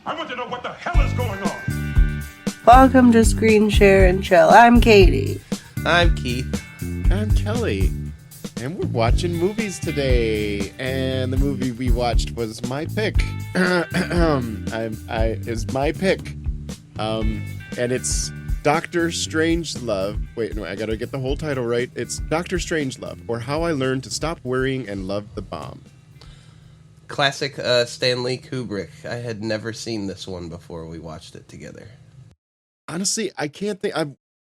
I want to know what the hell is going on. Welcome to Screen Share and Chill. I'm Katie. I'm Keith. I'm Kelly. And we're watching movies today. And the movie we watched was my pick. Is my pick. And it's Dr. Strangelove. Wait, no, I gotta get the whole title right. It's Dr. Strangelove, or How I Learned to Stop Worrying and Love the Bomb. Classic Stanley Kubrick. I had never seen this one before we watched it together. Honestly, I can't think.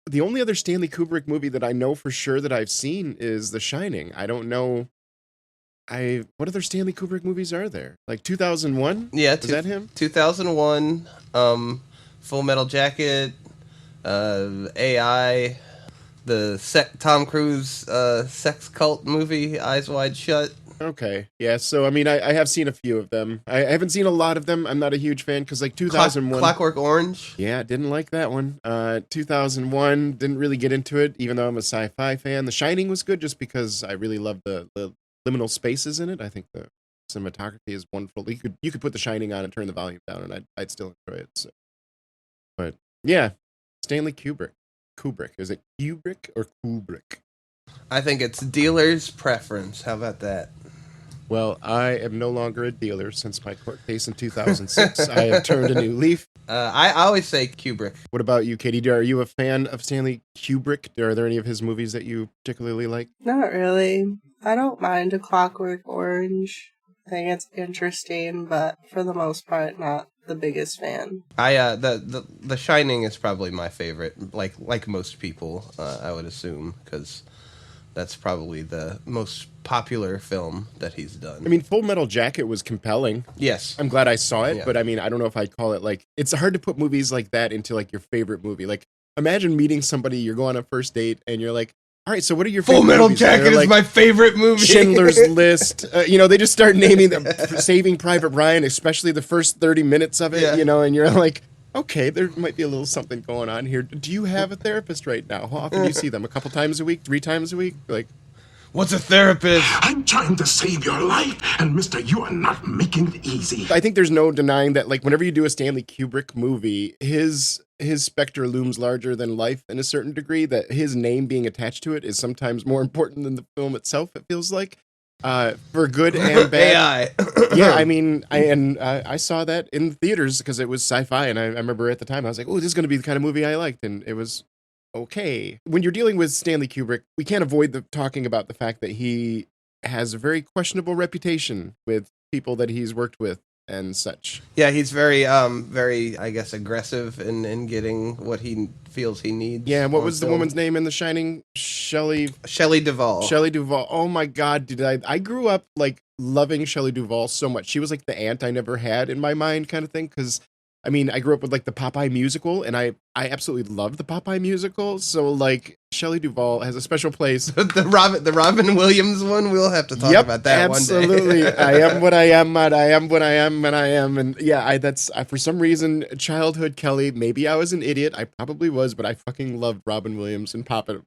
The only other Stanley Kubrick movie that I know for sure that I've seen is The Shining. I don't know. What other Stanley Kubrick movies are there? Like 2001? Yeah, is that him? 2001. Full Metal Jacket. AI. The Tom Cruise sex cult movie, Eyes Wide Shut. Okay, yeah, so I mean, I have seen a few of them. I haven't seen a lot of them. I'm not a huge fan, because like 2001... Clockwork Orange? Yeah, didn't like that one. 2001, didn't really get into it, even though I'm a sci-fi fan. The Shining was good, just because I really love the liminal spaces in it. I think the cinematography is wonderful. You could put The Shining on and turn the volume down, and I'd still enjoy it. So. But, yeah, Stanley Kubrick. Is it Kubrick or Kubrick? I think it's dealer's preference. How about that? Well, I am no longer a dealer since my court case in 2006. I have turned a new leaf. I always say Kubrick. What about you, Katie? Are you a fan of Stanley Kubrick? Are there any of his movies that you particularly like? Not really. I don't mind A Clockwork Orange. I think it's interesting, but for the most part, not the biggest fan. The Shining is probably my favorite. Like most people, I would assume, because that's probably the most popular film that he's done. I mean, Full Metal Jacket was compelling. Yes. I'm glad I saw it, Yeah. but I mean, I don't know if I'd call it like... It's hard to put movies like that into like your favorite movie. Like, imagine meeting somebody, you're going on a first date, and you're like, all right, so what are your favorite Full Metal movies? Jacket like, is my favorite movie. Schindler's List. They just start naming them. Saving Private Ryan, especially the first 30 minutes of it, Yeah. And you're like, okay, there might be a little something going on here. Do you have a therapist right now? How often do you see them? A couple times a week? 3 times a week? Like... What's a therapist? I'm trying to save your life, and mister, you are not making it easy. I think there's no denying that, like, whenever you do a Stanley Kubrick movie, his specter looms larger than life in a certain degree, that his name being attached to it is sometimes more important than the film itself, it feels like. For good and bad. AI. Yeah, I mean, I saw that in theaters because it was sci-fi, and I remember at the time I was like, oh, this is going to be the kind of movie I liked, and it was okay. When you're dealing with Stanley Kubrick, we can't avoid talking about the fact that he has a very questionable reputation with people that he's worked with and such. Yeah, he's very, I guess, aggressive in getting what he feels he needs. Yeah, what was the woman's name in The Shining? Shelley Duvall. Shelley Duvall. Oh my God, dude! I grew up like loving Shelley Duvall so much. She was like the aunt I never had in my mind, kind of thing. Because I mean, I grew up with like the Popeye musical, and I absolutely loved the Popeye musical. So like, Shelley Duvall has a special place. the Robin Williams one. We'll have to talk about that absolutely. one day. I am what I am, and I am what I am, and I am, and yeah, that's for some reason, childhood Kelly. Maybe I was an idiot. I probably was, but I fucking loved Robin Williams and Popeye.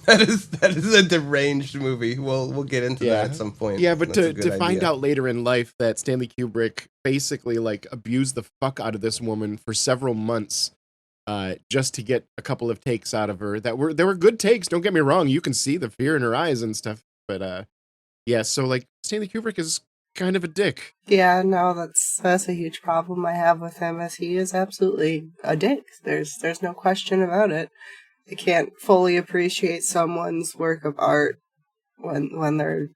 That is a deranged movie. We'll get into that at some point. Yeah, but That's to find out later in life that Stanley Kubrick basically like abused the fuck out of this woman for several months. Just to get a couple of takes out of her they were good takes. Don't get me wrong. You can see the fear in her eyes and stuff. But yeah. So like Stanley Kubrick is kind of a dick. Yeah, no, that's a huge problem I have with him, as he is absolutely a dick. There's no question about it. I can't fully appreciate someone's work of art when they're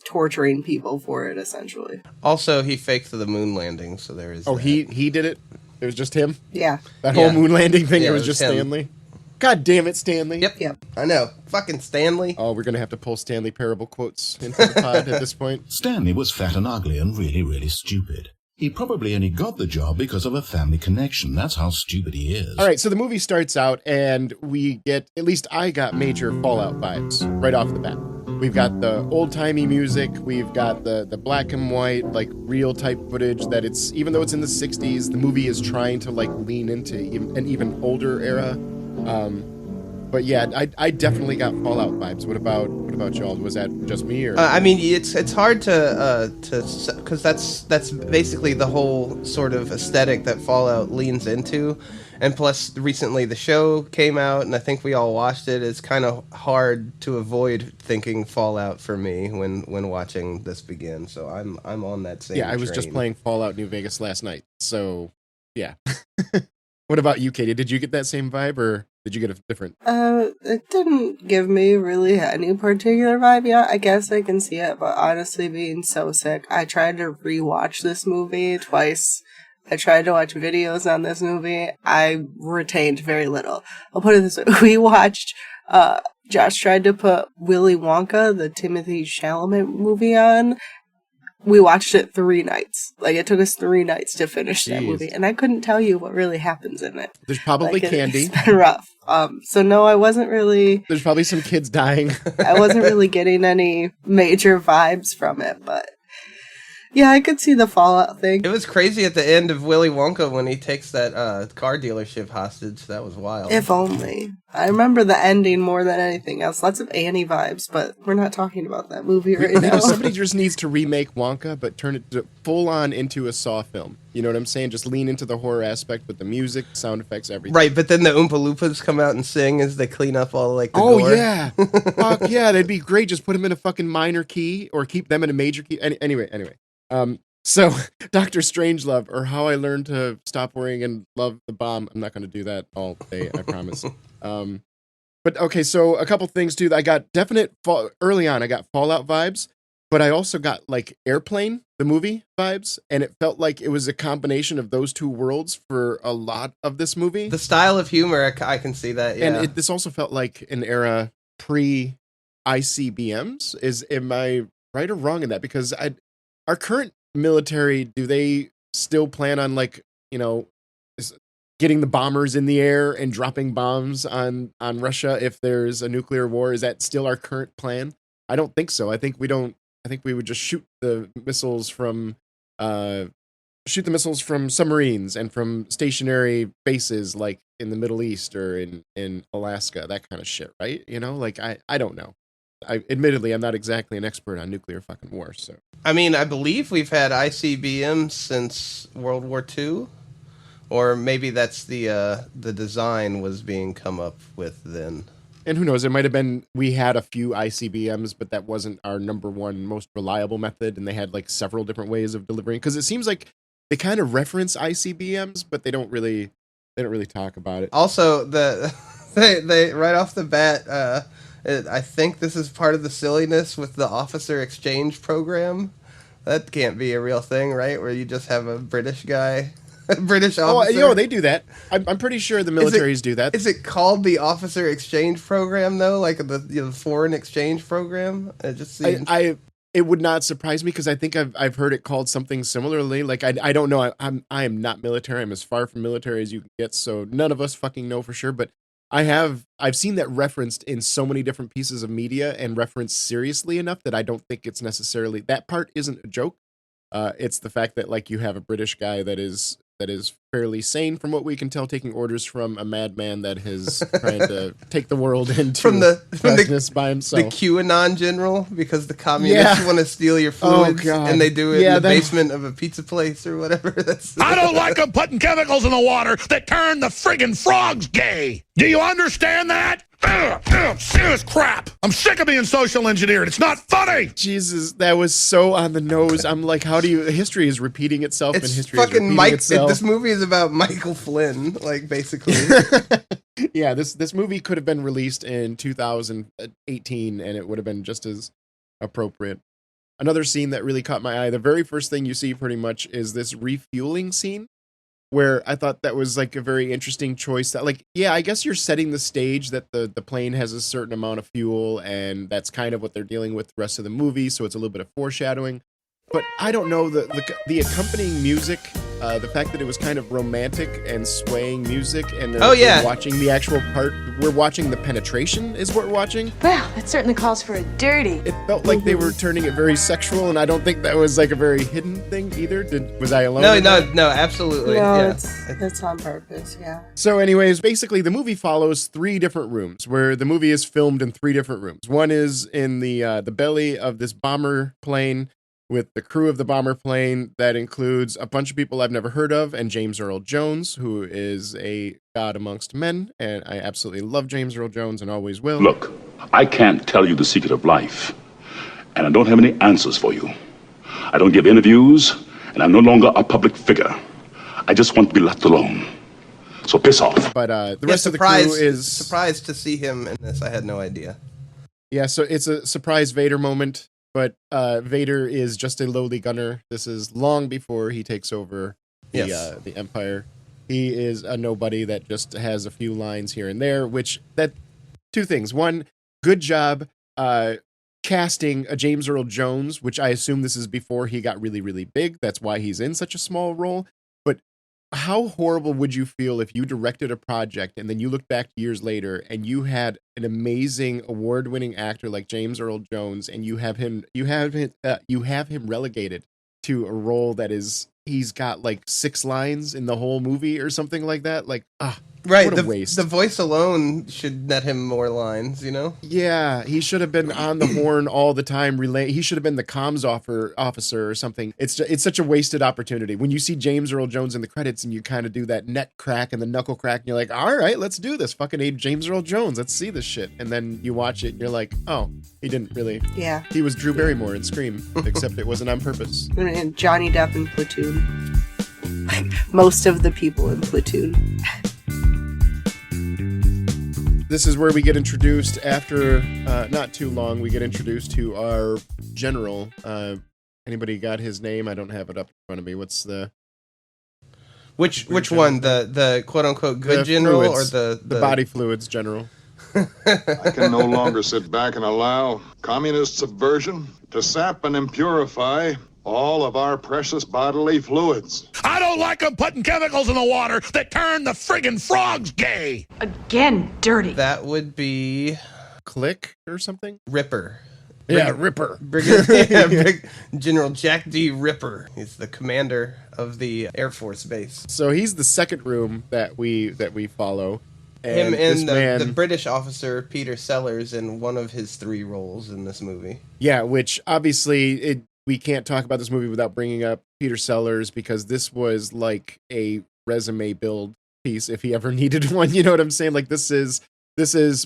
torturing people for it, essentially. Also, he faked the moon landing, so there is. Oh, he did it. It was just him? Yeah. That whole moon landing thing, Yeah, it was just him. Stanley? God damn it, Stanley. Yep. I know. Fucking Stanley. Oh, we're going to have to pull Stanley Parable quotes into the pod at this point. Stanley was fat and ugly and really, really stupid. He probably only got the job because of a family connection. That's how stupid he is. All right, so the movie starts out, and we get, at least I got major Fallout vibes right off the bat. We've got the old-timey music, we've got the black and white, like, real-type footage that it's, even though it's in the 60s, the movie is trying to, like, lean into an even older era. But yeah, I definitely got Fallout vibes. What about What about y'all? Was that just me or? I mean, it's hard to because that's basically the whole sort of aesthetic that Fallout leans into, and plus recently the show came out, and I think we all watched it. It's kind of hard to avoid thinking Fallout for me when watching this begin. So I'm on that same. Yeah, I was train. just playing Fallout New Vegas last night. So yeah. What about you, Katie? Did you get that same vibe, or did you get a different? It didn't give me really any particular vibe yet. I guess I can see it, but honestly, being so sick, I tried to rewatch this movie twice. I tried to watch videos on this movie. I retained very little. I'll put it this way. We watched, Josh tried to put Willy Wonka, the Timothy Chalamet movie on. We watched it 3 nights. Like, it took us 3 nights to finish that movie. And I couldn't tell you what really happens in it. There's probably candy. It's been rough. So no, I wasn't really... There's probably some kids dying. I wasn't really getting any major vibes from it, but... Yeah, I could see the Fallout thing. It was crazy at the end of Willy Wonka when he takes that car dealership hostage. That was wild. If only. I remember the ending more than anything else. Lots of Annie vibes, but we're not talking about that movie right now. Somebody just needs to remake Wonka, but turn it full on into a Saw film. You know what I'm saying? Just lean into the horror aspect with the music, sound effects, everything. Right, but then the Oompa Loompas come out and sing as they clean up all the Oh, gore. yeah. Fuck yeah, that'd be great. Just put them in a fucking minor key or keep them in a major key. Anyway. So, Dr. Strangelove, or How I Learned to Stop Worrying and Love the Bomb. I'm not going to do that all day, I promise. But okay, so a couple things too. I got early on, I got Fallout vibes, but I also got like Airplane, the movie vibes, and it felt like it was a combination of those two worlds for a lot of this movie. The style of humor, I can see that, yeah. And this also felt like an era pre-ICBMs. Am I right or wrong in that? Because our current military, do they still plan on getting the bombers in the air and dropping bombs on Russia if there's a nuclear war? Is that still our current plan? I don't think so. I think we would just shoot the missiles from submarines and from stationary bases like in the Middle East or in Alaska, that kind of shit, right? I don't know. Admittedly, I'm not exactly an expert on nuclear fucking war, so. I mean, I believe we've had ICBMs since World War II, or maybe that's the design was being come up with then. And who knows? It might have been we had a few ICBMs, but that wasn't our number one most reliable method, and they had like several different ways of delivering. Because it seems like they kind of reference ICBMs, but they don't really talk about it. Also, they right off the bat. I think this is part of the silliness with the officer exchange program. That can't be a real thing, right? Where you just have a British guy, a British officer. Oh, they do that. I'm pretty sure the militaries do that. Is it called the officer exchange program though? Like the foreign exchange program? It just seems. It would not surprise me because I think I've heard it called something similarly. Like I don't know. I am not military. I'm as far from military as you can get. So none of us fucking know for sure. But I've seen that referenced in so many different pieces of media and referenced seriously enough that I don't think it's necessarily that part isn't a joke. It's the fact that like you have a British guy that is fairly sane from what we can tell, taking orders from a madman that is trying to take the world into darkness by himself. The QAnon general, because the communists want to steal your fluids, and they do it in the basement of a pizza place or whatever. I don't like them putting chemicals in the water that turn the friggin' frogs gay. Do you understand that? Serious crap. I'm sick of being social engineered. It's not funny. Jesus, that was so on the nose. I'm like, history is repeating itself, and history is repeating itself. This movie is about Michael Flynn, like, basically. Yeah, this movie could have been released in 2018, and it would have been just as appropriate. Another scene that really caught my eye, the very first thing you see pretty much is this refueling scene, where I thought that was like a very interesting choice. That like, yeah, I guess you're setting the stage that the plane has a certain amount of fuel, and that's kind of what they're dealing with the rest of the movie. So it's a little bit of foreshadowing. But I don't know, the accompanying music the fact that it was kind of romantic and swaying music, and yeah, we're watching the actual part. We're watching the penetration is what we're watching. Well, that certainly calls for a dirty. It felt like they were turning it very sexual, and I don't think that was like a very hidden thing either. Was I alone? No, absolutely. No, Yeah. it's on purpose, yeah. So anyways, basically the movie follows 3 different rooms where the movie is filmed in 3 different rooms. One is in the belly of this bomber plane with the crew of the bomber plane that includes a bunch of people I've never heard of and James Earl Jones, who is a god amongst men, and I absolutely love James Earl Jones and always will. Look, I can't tell you the secret of life, and I don't have any answers for you. I don't give interviews, and I'm no longer a public figure. I just want to be left alone. So piss off. But the rest of the crew is surprised to see him in this. I had no idea. Yeah, so it's a surprise Vader moment, but Vader is just a lowly gunner. This is long before he takes over the Empire. He is a nobody that just has a few lines here and there, that 2 things. One, good job casting a James Earl Jones, which I assume this is before he got really, really big. That's why he's in such a small role. But how horrible would you feel if you directed a project and then you look back years later and you had an amazing award-winning actor like James Earl Jones, and you have him relegated to a role that is, he's got like 6 lines in the whole movie or something like that? Like, right, what a waste. The voice alone should net him more lines, you know? Yeah, he should have been on the horn all the time. He should have been the comms officer or something. It's such a wasted opportunity. When you see James Earl Jones in the credits and you kind of do that neck crack and the knuckle crack, and you're like, all right, let's do this. Fucking James Earl Jones. Let's see this shit. And then you watch it and you're like, oh, he didn't really. Yeah. He was Drew Barrymore in Scream, except it wasn't on purpose. And Johnny Depp in Platoon. Like most of the people in Platoon. This is where we get introduced after not too long. We get introduced to our general. Anybody got his name? I don't have it up in front of me. What's the which one? The quote unquote good general fluids, or the body fluids general? I can no longer sit back and allow communist subversion to sap and impurify all of our precious bodily fluids. I don't like them putting chemicals in the water that turn the friggin' frogs gay. Again, dirty. That would be Click or something? Ripper. Ripper. General Jack D. Ripper. He's the commander of the Air Force Base. So he's the second room that we follow. And him and the British officer Peter Sellers in one of his 3 roles in this movie. Yeah, which obviously we can't talk about this movie without bringing up Peter Sellers, because this was like a resume build piece if he ever needed one. You know what I'm saying? Like this is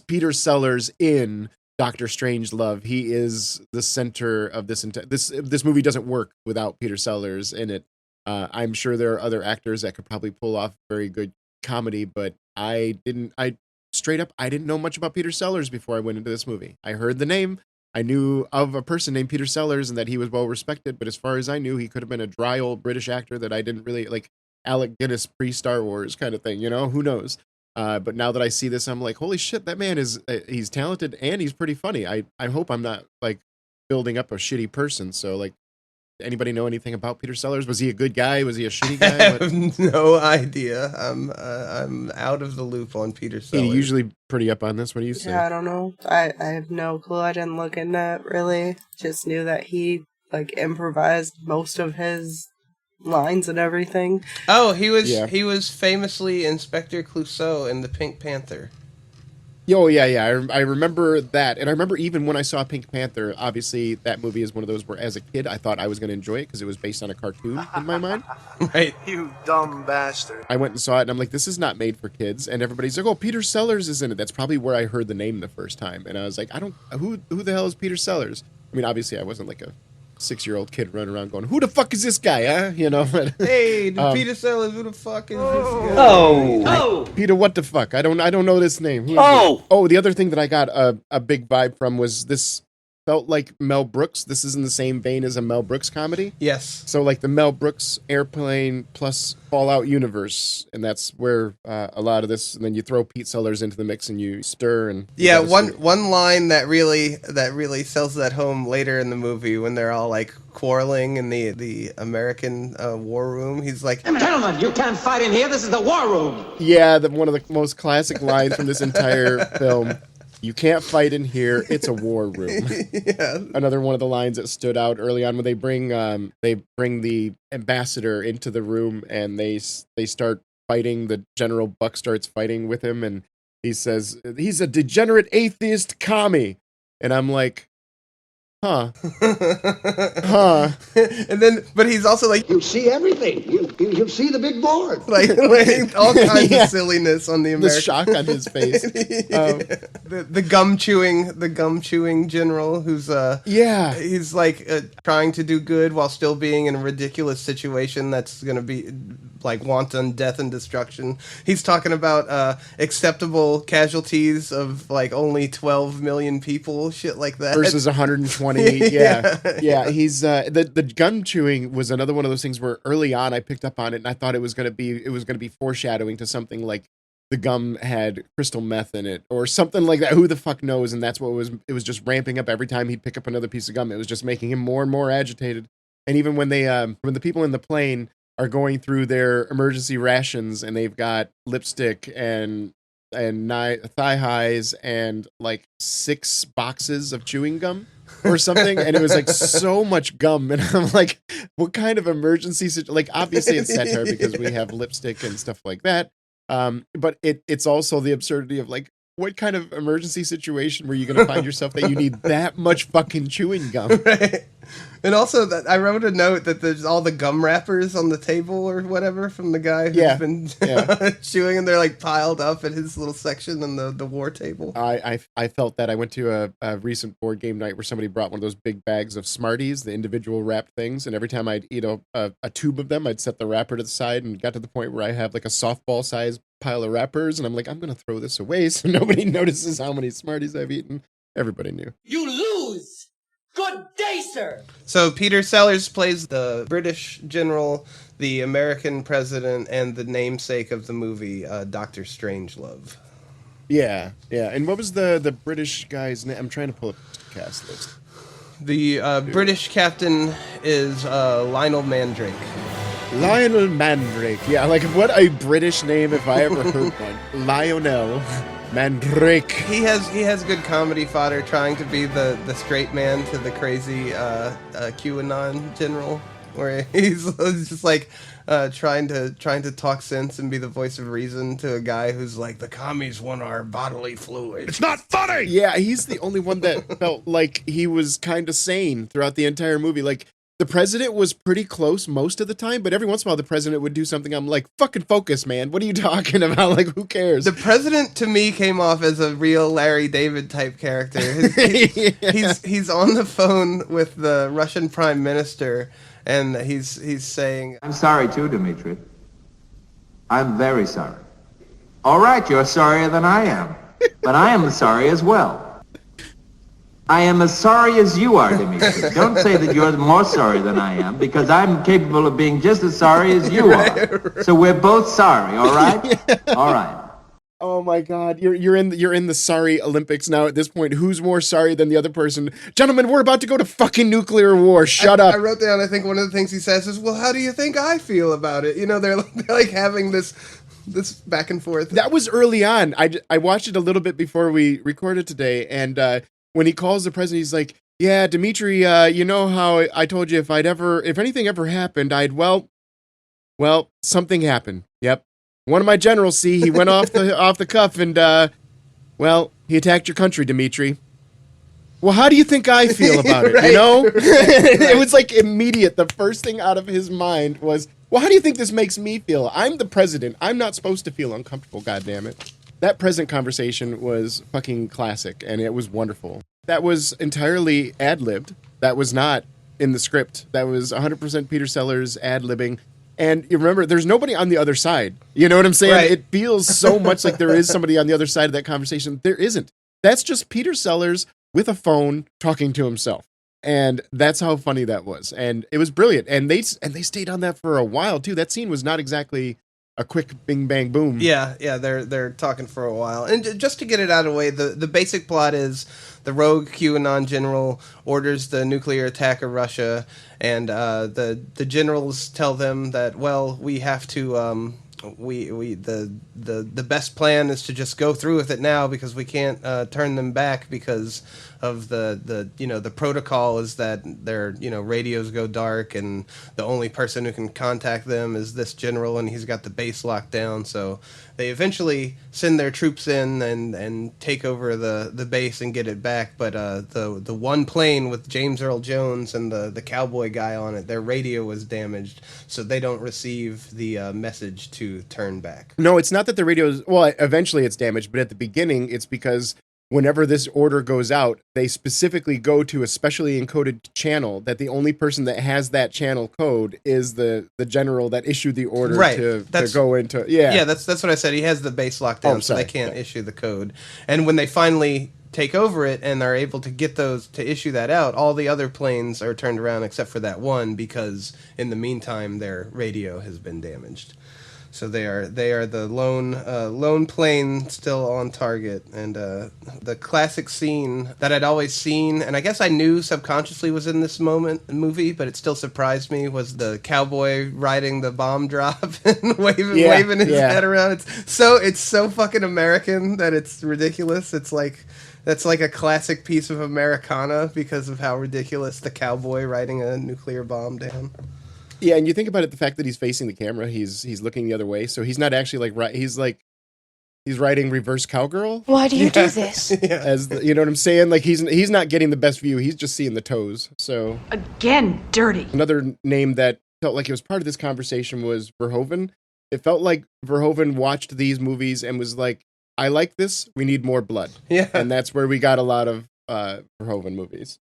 Peter Sellers in Doctor Strangelove. He is the center of this. This movie doesn't work without Peter Sellers in it. I'm sure there are other actors that could probably pull off very good comedy, but I didn't know much about Peter Sellers before I went into this movie. I heard the name. I knew of a person named Peter Sellers and that he was well respected, but as far as I knew, he could have been a dry old British actor that I didn't really like, Alec Guinness pre-Star Wars kind of thing, you know? Who knows? But now that I see this, I'm like, holy shit, that man is he's talented and he's pretty funny. I hope I'm not like building up a shitty person. So like, anybody know anything about Peter Sellers? Was he a good guy? Was he a shitty guy? I have no idea. I'm out of the loop on Peter Sellers. He's usually pretty up on this. What do you say? Yeah, I don't know. I have no clue. I didn't look into it really. Just knew that he like improvised most of his lines and everything. Oh, he was famously Inspector Clouseau in the Pink Panther. Oh, yeah. I remember that. And I remember even when I saw Pink Panther, obviously that movie is one of those where as a kid I thought I was going to enjoy it because it was based on a cartoon in my mind. Right. You dumb bastard. I went and saw it and I'm like, this is not made for kids. And everybody's like, oh, Peter Sellers is in it. That's probably where I heard the name the first time. And I was like, who the hell is Peter Sellers? I mean, obviously I wasn't like a 6-year-old kid running around going, who the fuck is this guy, huh? You know? Hey, Peter Sellers, who the fuck is this guy? Oh! Peter, what the fuck? I don't know this name. Who is it? The other thing that I got a big vibe from was this felt like Mel Brooks. This is in the same vein as a Mel Brooks comedy. Yes. So like the Mel Brooks Airplane plus Fallout universe, and that's where a lot of this. And then you throw Pete Sellers into the mix and you stir and yeah. One line that really sells that home later in the movie when they're all like quarreling in the American war room. He's like, Gentlemen, you can't fight in here. This is the war room. Yeah, one of the most classic lines from this entire film. You can't fight in here. It's a war room. Yeah. Another one of the lines that stood out early on when they bring the ambassador into the room and they start fighting. The General Buck starts fighting with him, and he says he's a degenerate atheist commie, and I'm like, huh. And then, but he's also like, You see everything. You see the big board. like all kinds of silliness on the American. The shock on his face. The gum chewing general who's he's like trying to do good while still being in a ridiculous situation that's gonna be like wanton death and destruction. He's talking about acceptable casualties of like only 12 million people, shit like that, versus 120. Yeah. He's the gun chewing was another one of those things where early on I picked up on it and I thought it was gonna be foreshadowing to something like the gum had crystal meth in it or something like that. Who the fuck knows? And that's what it was just ramping up every time he'd pick up another piece of gum. It was just making him more and more agitated. And even when when the people in the plane are going through their emergency rations and they've got lipstick and thigh highs and like 6 boxes of chewing gum or something, and it was like so much gum, and I'm like, what kind of emergency like obviously it's satire because we have lipstick and stuff like that, but it's also the absurdity of like, what kind of emergency situation were you going to find yourself that you need that much fucking chewing gum? Right. And also that I wrote a note that there's all the gum wrappers on the table or whatever from the guy who's been chewing, and they're like piled up at his little section on the war table. I felt that. I went to a recent board game night where somebody brought one of those big bags of Smarties, the individual wrapped things, and every time I'd eat a tube of them, I'd set the wrapper to the side and got to the point where I have like a softball size pile of wrappers, and I'm like, I'm gonna throw this away so nobody notices how many Smarties I've eaten. Everybody knew. You lose. Good day, sir. So Peter Sellers plays the British general, the American president, and the namesake of the movie, Dr. Strangelove. Yeah. And what was the British guy's name? I'm trying to pull up the cast list. The British captain is Lionel Mandrake. Lionel Mandrake. Yeah, like what a British name if I ever heard one. Lionel Mandrake. He has good comedy fodder trying to be the straight man to the crazy QAnon general, where he's just like trying to talk sense and be the voice of reason to a guy who's like, the commies want our bodily fluids. It's not funny! Yeah, he's the only one that felt like he was kind of sane throughout the entire movie. Like, the president was pretty close most of the time, but every once in a while the president would do something. I'm like, fucking focus, man. What are you talking about? Like, who cares? The president, to me, came off as a real Larry David type character. He's on the phone with the Russian prime minister, and he's saying, I'm sorry too, Dmitri. I'm very sorry. All right, you're sorrier than I am, but I am sorry as well. I am as sorry as you are, Dimitri. Don't say that you're more sorry than I am, because I'm capable of being just as sorry as you are. Right. So we're both sorry, all right? Yeah. All right. Oh my God, you're in the sorry Olympics now at this point. Who's more sorry than the other person? Gentlemen, we're about to go to fucking nuclear war. Shut up. I wrote down, I think one of the things he says is, well, how do you think I feel about it? You know, they're like having this back and forth. That was early on. I watched it a little bit before we recorded today, and when he calls the president, he's like, yeah, Dmitri, you know how I told you if anything ever happened, well, something happened. Yep. One of my generals, he went off the cuff and, he attacked your country, Dmitri. Well, how do you think I feel about it, right. You know? Right. It was like immediate. The first thing out of his mind was, well, how do you think this makes me feel? I'm the president. I'm not supposed to feel uncomfortable, goddammit. That present conversation was fucking classic, and it was wonderful. That was entirely ad-libbed. That was not in the script. That was 100% Peter Sellers ad-libbing. And you remember, there's nobody on the other side. You know what I'm saying? Right. It feels so much like there is somebody on the other side of that conversation. There isn't. That's just Peter Sellers with a phone talking to himself. And that's how funny that was. And it was brilliant. And they stayed on that for a while too. That scene was not exactly a quick bing bang boom. Yeah, they're talking for a while. And just to get it out of the way, the basic plot is the rogue QAnon general orders the nuclear attack of Russia, and the generals tell them that, well, we have to the best plan is to just go through with it now, because we can't turn them back because of the protocol is that their radios go dark, and the only person who can contact them is this general, and he's got the base locked down. So they eventually send their troops in and take over the base and get it back. But the one plane with James Earl Jones and the cowboy guy on it, their radio was damaged, so they don't receive the message to turn back. No, it's not that the radio's, well, eventually it's damaged, but at the beginning it's because whenever this order goes out, they specifically go to a specially encoded channel that the only person that has that channel code is the general that issued the order to go into. Yeah, that's what I said. He has the base locked down, so they can't issue the code. And when they finally take over it and are able to get those to issue that out, all the other planes are turned around except for that one, because in the meantime their radio has been damaged. So they are the lone plane still on target. And the classic scene that I'd always seen, and I guess I knew subconsciously was in this movie, but it still surprised me, was the cowboy riding the bomb drop and waving his head around. It's so fucking American that it's ridiculous. That's like a classic piece of Americana because of how ridiculous the cowboy riding a nuclear bomb down. Yeah, and you think about it, the fact that he's facing the camera, he's looking the other way, so he's not actually he's riding reverse cowgirl. Why do you do this? As you know what I'm saying? Like he's not getting the best view, he's just seeing the toes. So Again, dirty. another name that felt like it was part of this conversation was Verhoeven. It felt like Verhoeven watched these movies and was like, I like this, we need more blood. Yeah. And that's where we got a lot of Verhoeven movies.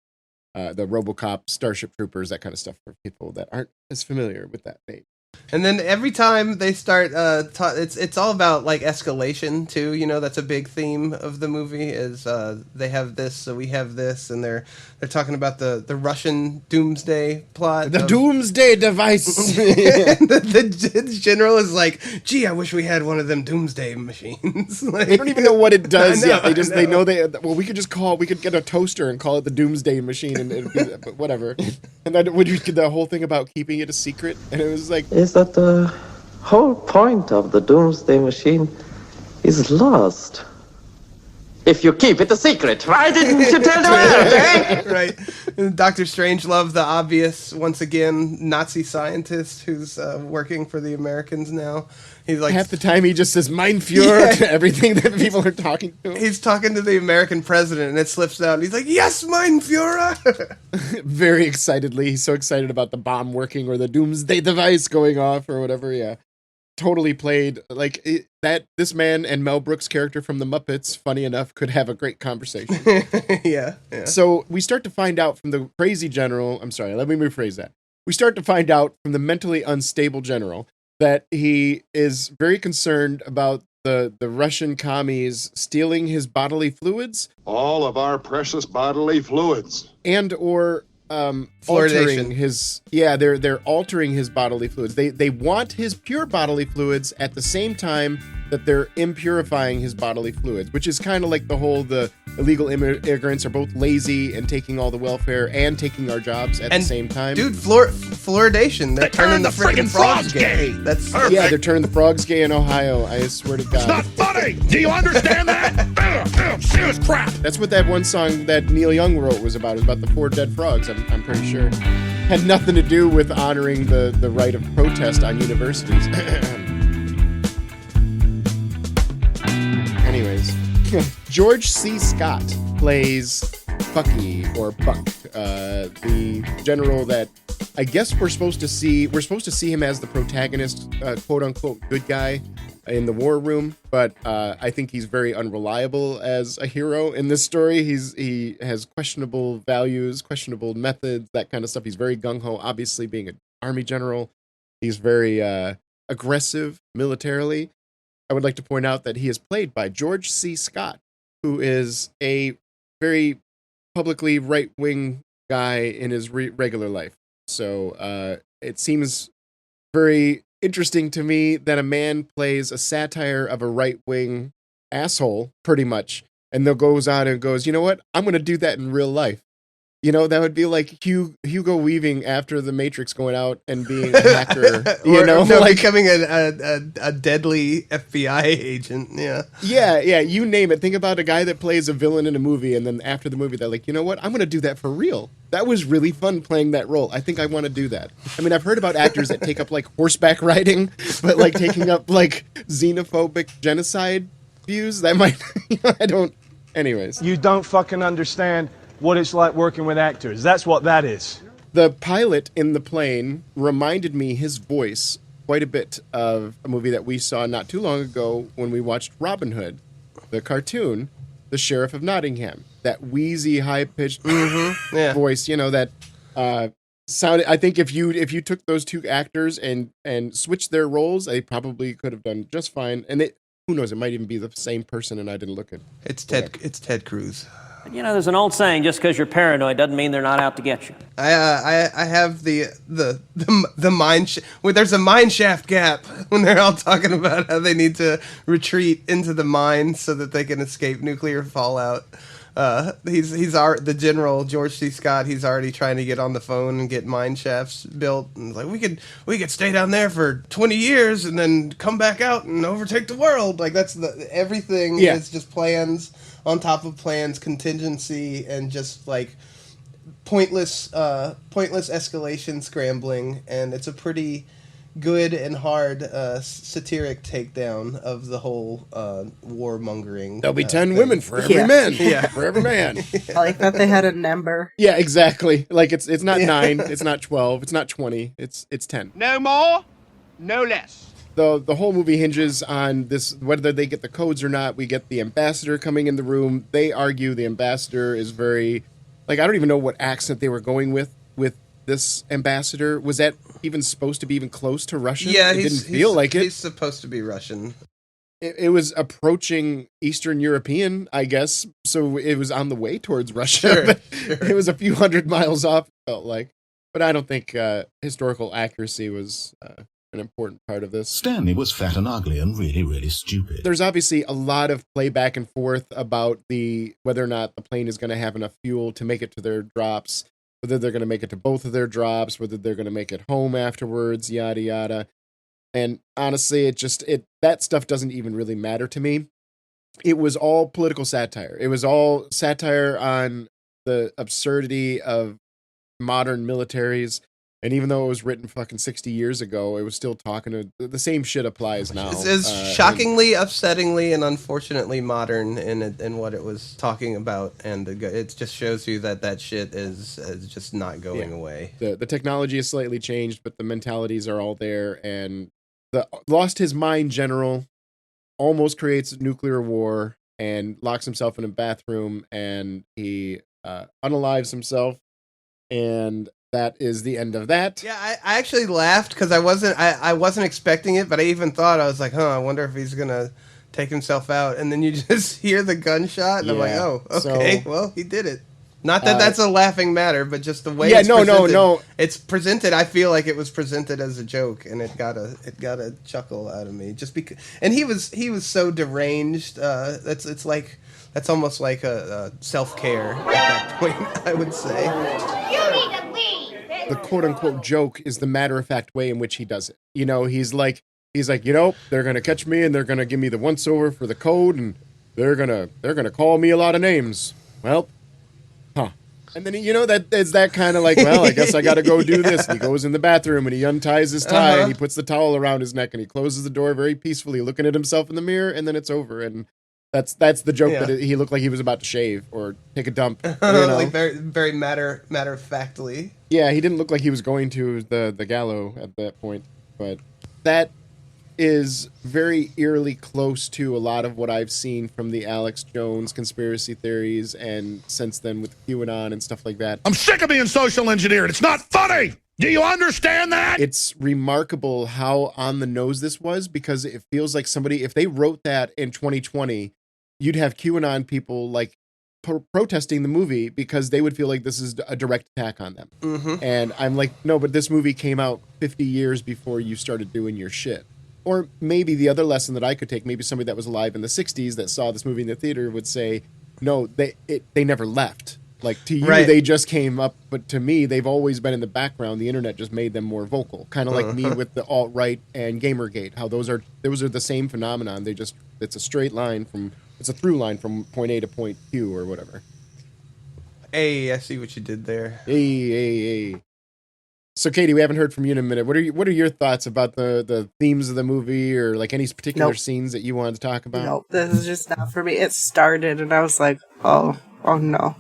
The RoboCop, Starship Troopers, that kind of stuff for people that aren't as familiar with that name. And then every time they start, it's all about like escalation too. You know, that's a big theme of the movie. Is they have this, so we have this, and they're talking about the Russian doomsday plot, the doomsday device. the general is like, "Gee, I wish we had one of them doomsday machines." Like, they don't even know what it does yet. They know we could get a toaster and call it the doomsday machine, and it'd be, but whatever. And then would you get the whole thing about keeping it a secret? And it was like, is that the whole point of the doomsday machine is lost. If you keep it a secret, why didn't you tell the world, eh? Right. And Dr. Strangelove, the obvious, once again, Nazi scientist who's working for the Americans now. He's like, half the time he just says Mein Führer to everything that people are talking to him. He's talking to the American president, and it slips out, and he's like, yes, Mein Führer! Very excitedly. He's so excited about the bomb working or the doomsday device going off or whatever, yeah. Totally played like that. This man and Mel Brooks' character from the Muppets, funny enough, could have a great conversation. Yeah. So we start to find out from the crazy general. I'm sorry, let me rephrase that. We start to find out from the mentally unstable general that he is very concerned about the Russian commies stealing his bodily fluids, all of our precious bodily fluids, and or altering his they're altering his bodily fluids. They want his pure bodily fluids at the same time that they're impurifying his bodily fluids, which is kind of like the illegal immigrants are both lazy and taking all the welfare and taking our jobs at the same time. Dude, fluoridation. They're turning the friggin' frogs gay. That's perfect. Yeah, they're turning the frogs gay in Ohio. I swear to God. It's not funny. Do you understand that? Serious crap. That's what that one song that Neil Young wrote was about. It was about the 4 dead frogs. I'm pretty sure. Had nothing to do with honoring the right of protest on universities. Anyways, George C. Scott plays Bucky, or Buck, the general that I guess we're supposed to see him as the protagonist, quote unquote good guy in the war room, but I think he's very unreliable as a hero in this story. He has questionable values, questionable methods, that kind of stuff. He's very gung-ho, obviously being an army general. He's very aggressive militarily. I would like to point out that he is played by George C. Scott, who is a very publicly right-wing guy in his regular life. So it seems very interesting to me that a man plays a satire of a right-wing asshole, pretty much, and then goes out and goes, you know what? I'm going to do that in real life. You know, that would be like Hugo Weaving after The Matrix going out and being a hacker. Becoming a deadly FBI agent. Yeah. Yeah, you name it. Think about a guy that plays a villain in a movie, and then after the movie, they're like, you know what? I'm going to do that for real. That was really fun playing that role. I think I want to do that. I mean, I've heard about actors that take up like horseback riding, but like taking up like xenophobic genocide views. That might, I don't. Anyways, you don't fucking understand what it's like working with actors. That's what that is. The pilot in the plane reminded me his voice quite a bit of a movie that we saw not too long ago when we watched Robin Hood, the cartoon, the Sheriff of Nottingham. That wheezy, high-pitched voice, that sounded. I think if you took those two actors and switched their roles, they probably could have done just fine. And who knows? It might even be the same person, and I didn't look at it. It's Ted Cruz. There's an old saying: just because you're paranoid doesn't mean they're not out to get you. I have the mine. There's a mine shaft gap when they're all talking about how they need to retreat into the mine so that they can escape nuclear fallout. The General George C. Scott. He's already trying to get on the phone and get mine shafts built. And like we could stay down there for 20 years and then come back out and overtake the world. Like that's everything is just plans on top of plans, contingency, and just like pointless escalation scrambling. And it's a pretty good and hard satiric takedown of the whole warmongering. There'll be 10 women for every man. Yeah, for every man. I like that they had a number. Yeah, exactly. Like it's not 9, it's not 12, it's not 20, it's 10. No more, no less. The whole movie hinges on this, whether they get the codes or not. We get the ambassador coming in the room. They argue the ambassador is very, like, I don't even know what accent they were going with this ambassador. Was that even supposed to be even close to Russian? Yeah, it didn't feel like it. He's supposed to be Russian. It was approaching Eastern European, I guess. So it was on the way towards Russia. Sure. It was a few hundred miles off, it felt like. But I don't think historical accuracy was an important part of this. Stanley was fat and ugly and really, really stupid. There's obviously a lot of play back and forth about whether or not the plane is going to have enough fuel to make it to their drops, whether they're going to make it to both of their drops, whether they're going to make it home afterwards, yada, yada. And honestly, that stuff doesn't even really matter to me. It was all political satire. It was all satire on the absurdity of modern militaries. And even though it was written fucking 60 years ago, it was still talking to the same shit applies now. It's shockingly, upsettingly, and unfortunately modern in what it was talking about, and it just shows you that shit is just not going away. The technology has slightly changed, but the mentalities are all there. And the lost his mind general almost creates nuclear war and locks himself in a bathroom, and he unalives himself, and that is the end of that. Yeah, I actually laughed because I wasn't expecting it, but I even thought, I was like, I wonder if he's gonna take himself out, and then you just hear the gunshot, and I'm like, oh, okay, well, he did it. Not that that's a laughing matter, but just the way no. It's presented. I feel like it was presented as a joke, and it got a chuckle out of me just because. And he was so deranged. That's almost like a self-care at that point, I would say. You need to leave. The quote-unquote joke is the matter-of-fact way in which he does it. He's like, they're gonna catch me and they're gonna give me the once-over for the code, and they're gonna call me a lot of names. Well, and then that's that kind of like, well, I guess I gotta go do this. And he goes in the bathroom and he unties his tie and he puts the towel around his neck and he closes the door very peacefully, looking at himself in the mirror, and then it's over. And that's the joke. That he looked like he was about to shave or take a dump. Like very, very matter of factly. Yeah, he didn't look like he was going to the gallows at that point, but that is very eerily close to a lot of what I've seen from the Alex Jones conspiracy theories, and since then with QAnon and stuff like that. I'm sick of being social engineered. It's not funny. Do you understand that? It's remarkable how on the nose this was, because it feels like somebody, if they wrote that in 2020, you'd have QAnon people like protesting the movie because they would feel like this is a direct attack on them. Mm-hmm. And I'm like, no, but this movie came out 50 years before you started doing your shit. Or maybe the other lesson that I could take, maybe somebody that was alive in the 60s that saw this movie in the theater would say, no, they never left. Like, to you, Right. they just came up, but to me, they've always been in the background. The internet just made them more vocal. Kind of like me with the alt-right and Gamergate, how those are the same phenomenon. It's a straight line it's a through line from point A to point Q or whatever. Hey, I see what you did there. Hey. So, Katie, we haven't heard from you in a minute. What are your thoughts about the themes of the movie, or like any particular scenes that you wanted to talk about? Nope, this is just not for me. It started, and I was like, oh no.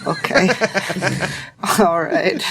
Okay. All right.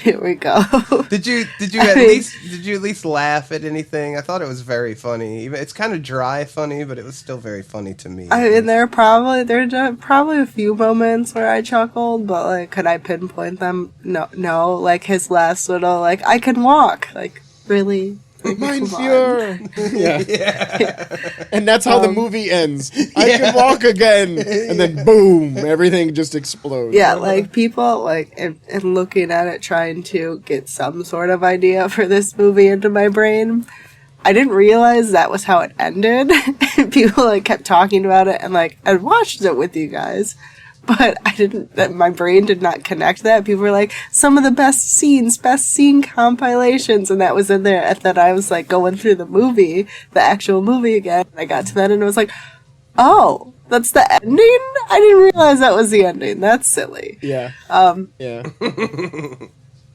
Here we go. Did you at least laugh at anything? I thought it was very funny. Even it's kind of dry funny, but it was still very funny to me. I mean, there are probably a few moments where I chuckled, but like, could I pinpoint them? No. Like his last little, like, I can walk. Like, really? Like, Mine's your. Yeah. And that's how the movie ends. I can walk again. And then boom, everything just explodes. Yeah, like people like and looking at it, trying to get some sort of idea for this movie into my brain. I didn't realize that was how it ended. People like kept talking about it, and like I watched it with you guys, but my brain did not connect that. People were like, some of the best scene compilations, and that was in there. And then I was like going through the actual movie again. And I got to that and it was like, oh, that's the ending? I didn't realize that was the ending. That's silly. Yeah. Yeah.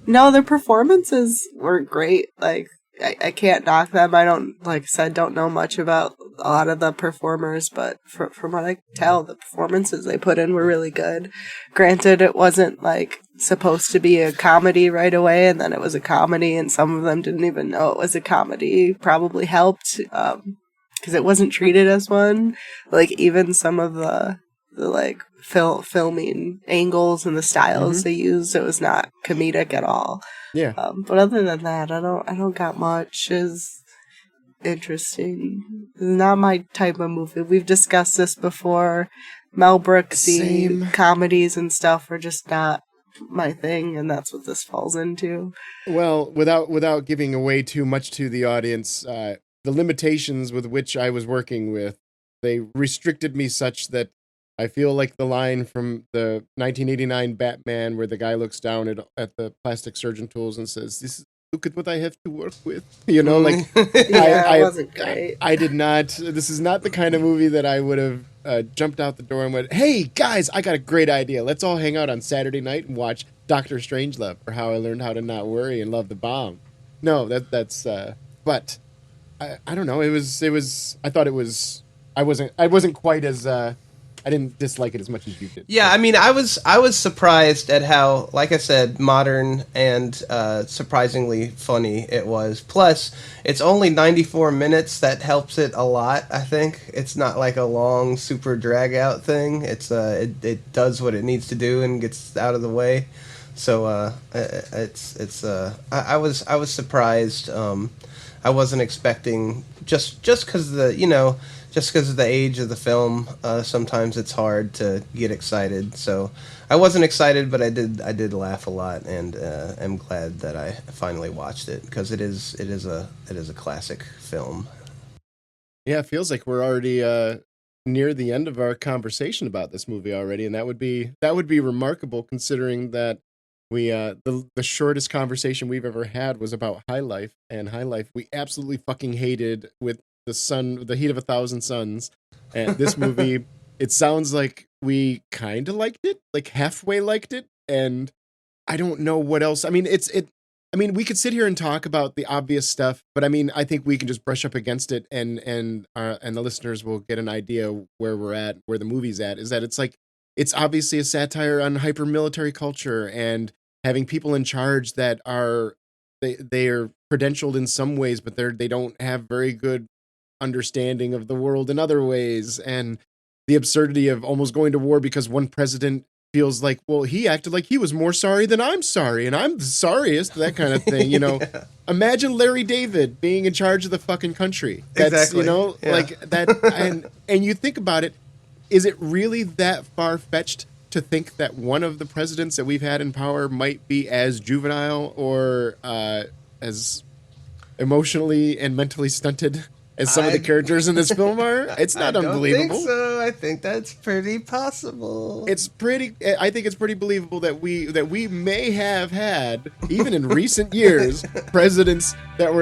No, the performances were great. Like, I can't knock them. I don't know much about a lot of the performers, but from what I can tell, the performances they put in were really good. Granted, it wasn't like supposed to be a comedy right away, and then it was a comedy, and some of them didn't even know it was a comedy. Probably helped because it wasn't treated as one. Like even some of the like filming angles and the styles they used, it was not comedic at all. Yeah. But other than that, I don't got much. Is interesting. It's not my type of movie. We've discussed this before. Mel Brooksy comedies and stuff are just not my thing, and that's what this falls into. Well, without giving away too much to the audience, the limitations with which I was working with, they restricted me such that I feel like the line from the 1989 Batman where the guy looks down at the plastic surgeon tools and says, look at what I have to work with. You know, like, it wasn't great. I did not, this is not the kind of movie that I would have jumped out the door and went, hey, guys, I got a great idea. Let's all hang out on Saturday night and watch Dr. Strangelove, or How I Learned How to Not Worry and Love the Bomb. No, that's but I don't know. I thought it was, I wasn't quite as, I didn't dislike it as much as you did. Yeah, I mean, I was surprised at how, like I said, modern and surprisingly funny it was. Plus, it's only 94 minutes. That helps it a lot, I think. It's not like a long, super drag-out thing. It's it does what it needs to do and gets out of the way. So I was surprised. I wasn't expecting just because of the age of the film, sometimes it's hard to get excited. So I wasn't excited, but I did laugh a lot, and am glad that I finally watched it because it is a classic film. Yeah, it feels like we're already near the end of our conversation about this movie already, and that would be remarkable considering that we the shortest conversation we've ever had was about High Life, and High Life we absolutely fucking hated with the heat of 1,000 suns. And this movie, it sounds like we kind of liked it, like halfway liked it, and I don't know what else. I mean, we could sit here and talk about the obvious stuff, but I mean, I think we can just brush up against it, and the listeners will get an idea where we're at, where the movie's at. Is that it's obviously a satire on hyper military culture and having people in charge that are they are credentialed in some ways, but they don't have very good understanding of the world in other ways, and the absurdity of almost going to war because one president feels like, well, he acted like he was more sorry than I'm sorry, and I'm the sorriest, that kind of thing, you know. Yeah. Imagine Larry David being in charge of the fucking country. That's, exactly. You know, like that, and you think about it, is it really that far-fetched to think that one of the presidents that we've had in power might be as juvenile or as emotionally and mentally stunted as some of the characters in this film are? It's not unbelievable. I don't think so. I think that's pretty possible. I think it's pretty believable that we may have had, even in recent years, presidents that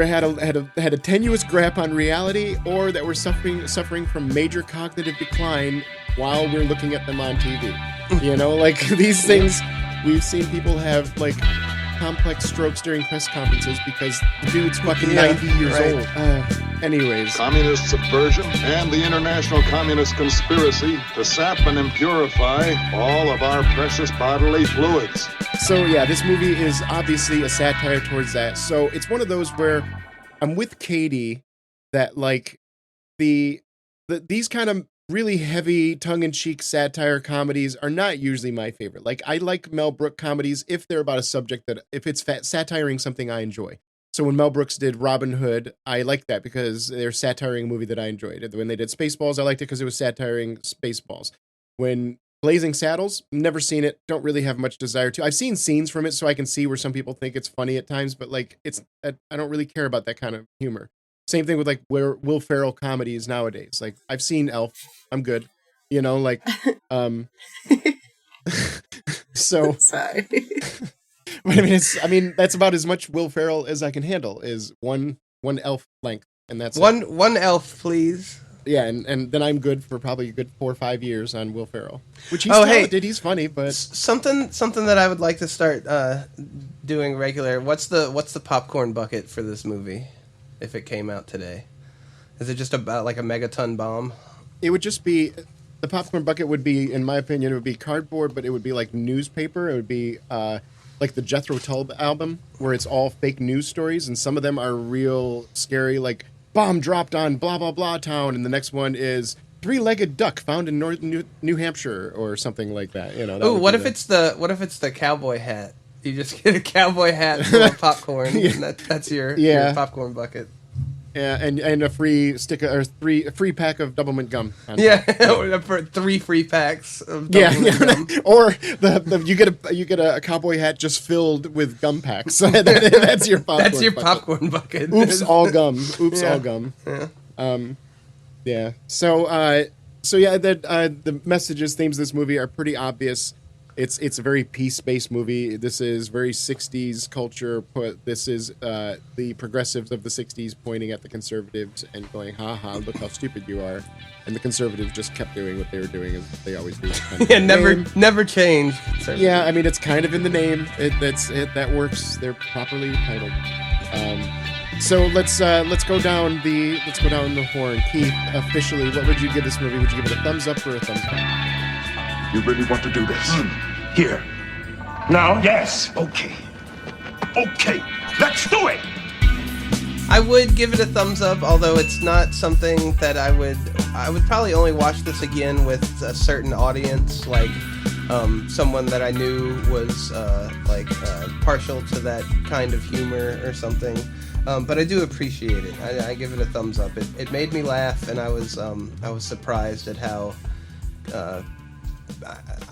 had a tenuous grasp on reality, or that were suffering from major cognitive decline while we're looking at them on TV. You know, like these things, we've seen people have like complex strokes during press conferences because the dude's fucking 90 years old. Anyways. Communist subversion and the international communist conspiracy to sap and impurify all of our precious bodily fluids. So yeah, this movie is obviously a satire towards that. So it's one of those where I'm with Katie that like these kind of really heavy tongue-in-cheek satire comedies are not usually my favorite. Like, I like Mel Brooks comedies if they're about a subject that, if it's satiring something I enjoy. So when Mel Brooks did Robin Hood, I liked that because they're satiring a movie that I enjoyed. When they did Spaceballs, I liked it because it was satiring Spaceballs. When Blazing Saddles, never seen it, don't really have much desire to. I've seen scenes from it, so I can see where some people think it's funny at times, but like, I don't really care about that kind of humor. Same thing with like where Will Ferrell comedies nowadays. Like, I've seen Elf, I'm good, you know, like, so. Sorry. But I mean, that's about as much Will Ferrell as I can handle, is one Elf length, and that's one Elf, please. Yeah, and then I'm good for probably a good 4 or 5 years on Will Ferrell, which he's talented, he's funny, but something that I would like to start doing regular. What's the popcorn bucket for this movie? If it came out today, is it just about like a megaton bomb? It would just be, the popcorn bucket would be, in my opinion, it would be cardboard, but it would be like newspaper. It would be like the Jethro Tull album, where it's all fake news stories, and some of them are real scary, like bomb dropped on blah blah blah town, and the next one is 3-legged duck found in New Hampshire or something like that. You know. Oh, what if it's the cowboy hat? You just get a cowboy hat full of popcorn, and that's your popcorn bucket. Yeah, and a free a free pack of Doublemint gum. For 3 free packs of Doublemint gum. Or you get a cowboy hat just filled with gum packs. That's your popcorn. That's your popcorn bucket. Oops, all gum. All gum. Yeah. So the messages, themes of this movie are pretty obvious. It's a very peace-based movie. This is very 60s culture. This is the progressives of the 60s pointing at the conservatives and going, ha ha, look how stupid you are. And the conservatives just kept doing what they were doing as they always do. Never change. Yeah, I mean, it's kind of in the name. That works. They're properly titled. So let's go down the horn. Keith, officially, what would you give this movie? Would you give it a thumbs up or a thumbs down? You really want to do this? Here. Now? Yes. Okay. Let's do it! I would give it a thumbs up, although it's not something that I would probably only watch this again with a certain audience, like someone that I knew was partial to that kind of humor or something. But I do appreciate it. I give it a thumbs up. It made me laugh, and I was surprised at how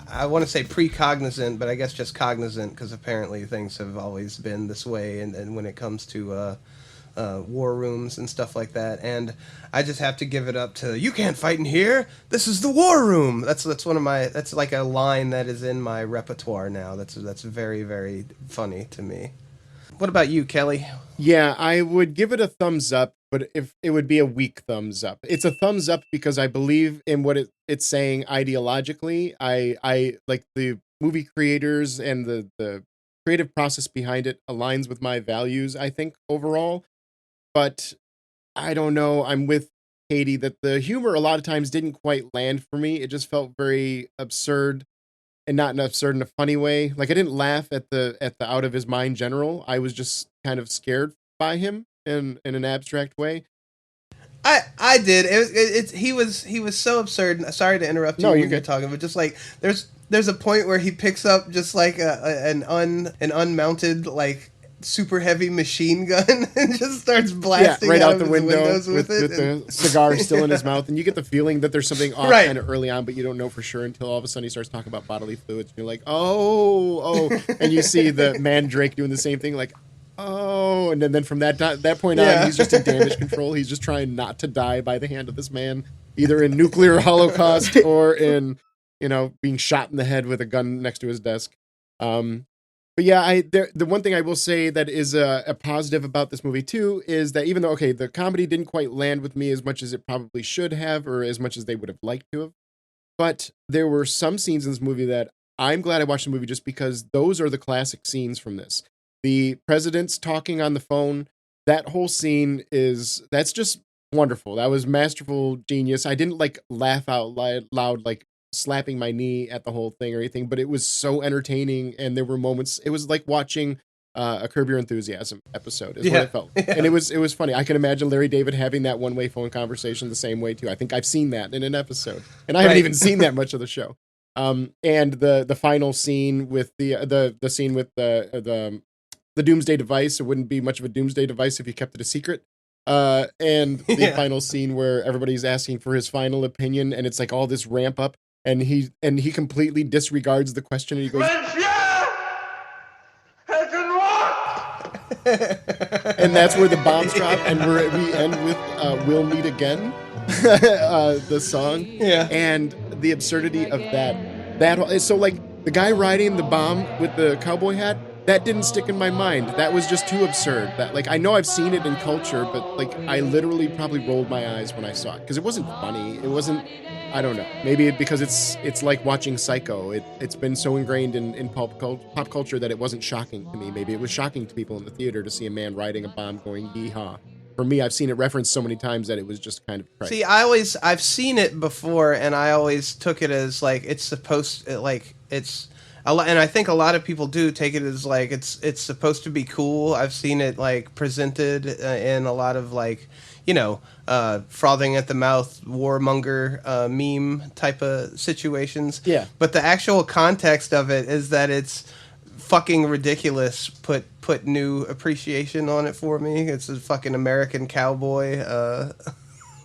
I want to say precognizant, but I guess just cognizant, because apparently things have always been this way, and when it comes to war rooms and stuff like that. And I just have to give it up to, you can't fight in here, this is the war room. That's one of my, that's like a line that is in my repertoire now. That's very, very funny to me. What about you, Kelly? Yeah, I would give it a thumbs up, but if it would be a weak thumbs up. It's a thumbs up because I believe in what it's saying ideologically. I like the movie creators, and the creative process behind it aligns with my values, I think, overall. But I don't know, I'm with Katie that the humor a lot of times didn't quite land for me. It just felt very absurd, and not absurd in a funny way. Like, I didn't laugh at the out of his mind general. I was just kind of scared by him in an abstract way. I did. He was so absurd. Sorry to interrupt you when you're talking, but just like there's a point where he picks up just like an unmounted like super heavy machine gun and just starts blasting right out of the his window windows with it. the cigar still in his mouth, and you get the feeling that there's something off kind of early on, but you don't know for sure until all of a sudden he starts talking about bodily fluids, and you're like, oh, and you see the Mandrake doing the same thing, like, oh, and then from that point on, he's just in damage control. He's just trying not to die by the hand of this man, either in nuclear holocaust or in, being shot in the head with a gun next to his desk. But yeah, the one thing I will say that is a positive about this movie too is that even though, the comedy didn't quite land with me as much as it probably should have, or as much as they would have liked to have, but there were some scenes in this movie that I'm glad I watched the movie just because those are the classic scenes from this. The president's talking on the phone, that whole scene that's just wonderful. That was masterful genius. I didn't laugh out loud like slapping my knee at the whole thing or anything, but it was so entertaining, and there were moments. It was like watching a Curb Your Enthusiasm episode is what it felt. And it was funny. I can imagine Larry David having that one-way phone conversation the same way too. I think I've seen that in an episode, and I haven't even seen that much of the show. And the final scene with the scene with the doomsday device, it wouldn't be much of a doomsday device if you kept it a secret. And the final scene where everybody's asking for his final opinion, and it's like all this ramp up, and he completely disregards the question, and he goes, and that's where the bombs drop, and we end with "We'll Meet Again," the song, and the absurdity of that. So like the guy riding the bomb with the cowboy hat. That didn't stick in my mind. That was just too absurd. That I know I've seen it in culture, but I literally probably rolled my eyes when I saw it because it wasn't funny. It wasn't. I don't know. Maybe because it's like watching Psycho. It's been so ingrained in pop culture that it wasn't shocking to me. Maybe it was shocking to people in the theater to see a man riding a bomb going yeehaw. For me, I've seen it referenced so many times that it was just kind of crazy. See, I've seen it before, and I always took it as it's supposed it's. And I think a lot of people do take it as it's supposed to be cool. I've seen it presented in a lot of frothing at the mouth warmonger meme type of situations. Yeah. But the actual context of it is that it's fucking ridiculous. Put new appreciation on it for me. It's a fucking American cowboy.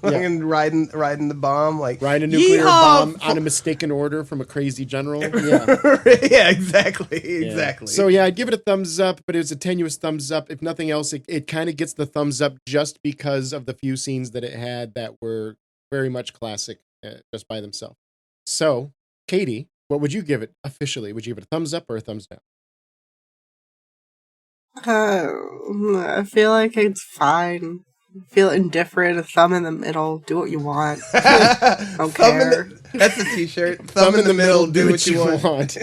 Riding the bomb, riding a nuclear bomb on a mistaken order from a crazy general. Yeah, yeah, exactly. So yeah, I'd give it a thumbs up, but it was a tenuous thumbs up. If nothing else, it kind of gets the thumbs up just because of the few scenes that it had that were very much classic just by themselves. So, Katie, what would you give it officially? Would you give it a thumbs up or a thumbs down? I feel like it's fine. Feel indifferent, a thumb in the middle, do what you want. Don't care. That's a t-shirt. Thumb in the middle, do what you want.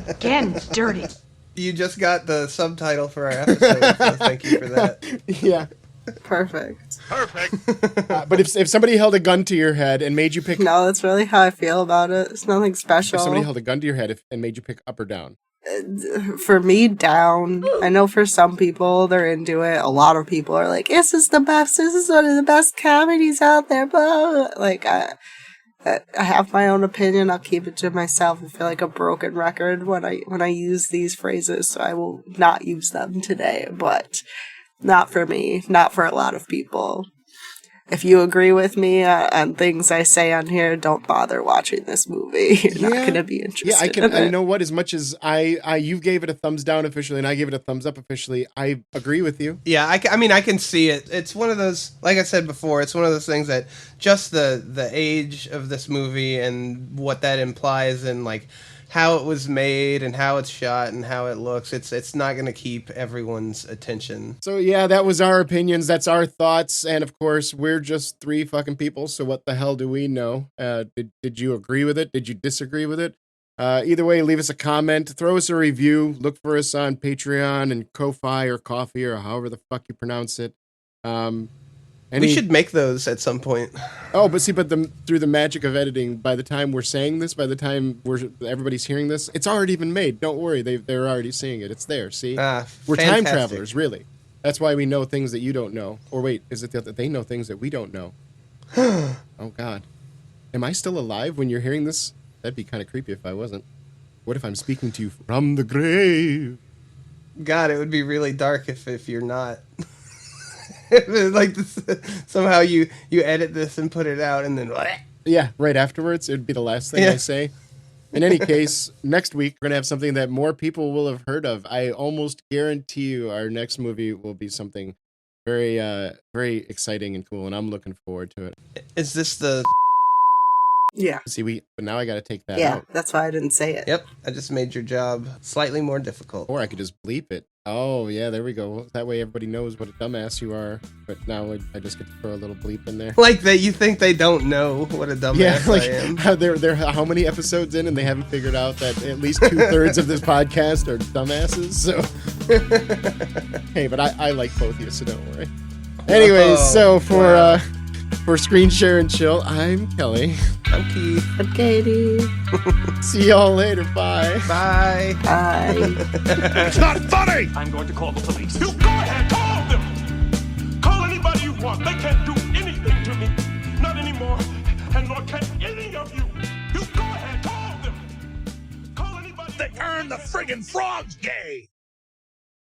Again, dirty. You just got the subtitle for our episode, so thank you for that. Yeah. Perfect. But if somebody held a gun to your head and made you pick... No, that's really how I feel about it. It's nothing special. If somebody held a gun to your head and made you pick up or down? For me, down. I know for some people they're into it. A lot of people are like, "This is the best. This is one of the best comedies out there." But I have my own opinion. I'll keep it to myself. I feel like a broken record when I use these phrases, so I will not use them today. But not for me. Not for a lot of people. If you agree with me on things I say on here, don't bother watching this movie. You're not going to be interested. Yeah, I can. You know what? As much as you gave it a thumbs down officially, and I gave it a thumbs up officially, I agree with you. Yeah, I mean, I can see it. It's one of those, like I said before, it's one of those things that just the age of this movie and what that implies, and how it was made and how it's shot and how it looks, it's not going to keep everyone's attention. So yeah, that was our opinions. That's our thoughts. And of course, we're just three fucking people. So what the hell do we know? Did you agree with it? Did you disagree with it? Either way, leave us a comment, throw us a review, look for us on Patreon and Ko-Fi or Coffee or however the fuck you pronounce it. We should make those at some point. Oh, but through the magic of editing, by the time we're saying this, by the time everybody's hearing this, it's already been made. Don't worry, they're already seeing it. It's there. See, we're time travelers, really. That's why we know things that you don't know. Or wait, is it that they know things that we don't know? Oh God, am I still alive when you're hearing this? That'd be kind of creepy if I wasn't. What if I'm speaking to you from the grave? God, it would be really dark if you're not. Like this, somehow you edit this and put it out, and then yeah, right afterwards, it would be the last thing I say. In any case, next week we're gonna have something that more people will have heard of. I almost guarantee you, our next movie will be something very, very exciting and cool, and I'm looking forward to it. Is this the? Yeah. See, but now I got to take that Yeah, out. that's why I didn't say it. Yep, I just made your job slightly more difficult. Or I could just bleep it. Oh, yeah, there we go. That way everybody knows what a dumbass you are. But now I just get to throw a little bleep in there. Like that, you think they don't know what a dumbass I am. They're how many episodes in and they haven't figured out that at least 2/3 of this podcast are dumbasses. So, hey, but I like both of you, so don't worry. Anyways, so for Screen Share and Chill, I'm Kelly. I'm Keith. I'm Katie. See y'all later. Bye. Bye. Bye. It's not funny! I'm going to call the police. You go ahead, call them! Call anybody you want. They can't do anything to me. Not anymore. And nor can any of you. You go ahead, call them! Call anybody. They turned the friggin' frogs gay!